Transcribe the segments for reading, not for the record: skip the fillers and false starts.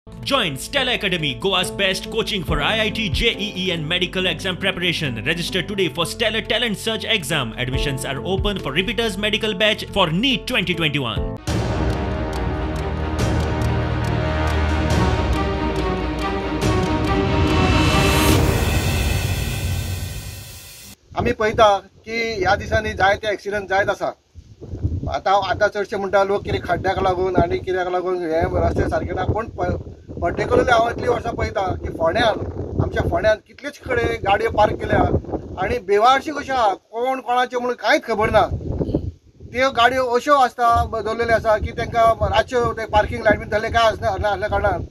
Join Stella Academy, Goa's best coaching for IIT, JEE and medical exam preparation. Register today for Stellar Talent Search exam. Admissions are open for repeaters medical batch for NEET 2021. आम्ही पळयता की ह्या दिसांनी जायते accident जायत आसा. आता चडशे म्हणटा लोक कितें खड्ड्याक लागून आनी कित्याक लागून हे रस्ते सारके ना. पूण पर्टिक्युलरली हांव इतली वर्सां पळयता की आमच्या फोंड्यान कितलेच कडेन गाडयो पार्क केल्या आनी बेवारशी कशें आहा, कोण कोणाचे म्हणून कांयच खबर ना. त्यो गाडयो अश्यो आसता दवरलेल्यो आसा की तांकां रातच्यो ते पार्किंग लायट बी धरले काय आसल्या कारणान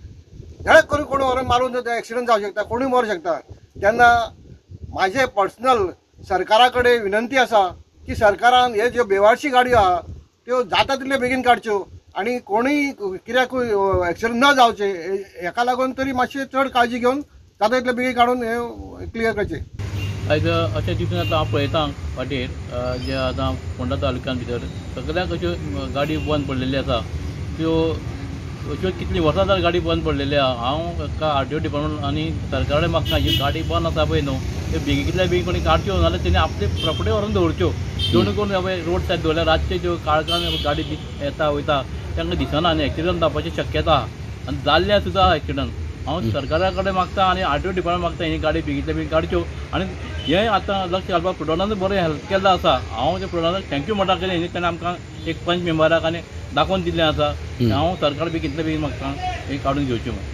धडक करून कोणी व्हरून मारून एक्सिडंट जावं शकता, कोणूय मरूंक शकता. तेन्ना म्हाजे पर्सनल सरकारा कडेन विनंती आसा की सरकारान हे ज्यो बेवारशी गाडयो आहा त्यो जाता तितले बेगीन काडच्यो आनी कोणूय कित्याकूय एक्सिडंट न जावचे हेका लागून तरी मातशें चड काळजी घेवन जाता तितले बेगीन काडून हे क्लियर करचे. आयज अशें दिसून येता हांव पळयतां वाटेर जे आतां फोंडा तालुक्यान भितर सगळ्याक अश्यो गाडी बंद पडलेली आसा. त्यो अश्यो कितलीं वर्सां जाली गाडी बंद पडलेली आहा. हांव आरटीओ डिपार्टमेंट आनी सरकारा कडेन मागता ही गाडी बंद आसा पळय न्हू त्यो बेगीन कितल्या बेगीन कोणी काडच्यो नाजाल्यार तेणी आपले प्रॉपर्टी व्हरून दवरच्यो. जेणे करून हांवें रोड सायड दवरल्यार रातचे ज्यो काळखान गाडी येता वयता तांकां दिसना आनी एक्सिडंट जावपाची शक्यता आहा आनी जाल्ल्या सुद्दां एक्सिडंट. हांव सरकारा कडेन मागता आनी आरटीओ डिपार्टमेंट मागता ही गाडी बेगींतल्या बेगीन काडच्यो आनी हें आतां लक्ष घालपाक प्रोटोनान बरें हेल्प केल्लो आसा. हांव त्या प्रोटोनाक थँक्यू म्हणटा केलें हेणी तेणें आमकां एक पंच मेंबराक आनी दाखोवन दिल्लें आसा. हांव सरकार बेगींतल्या बेगीन मागता हें काडून घेवचें.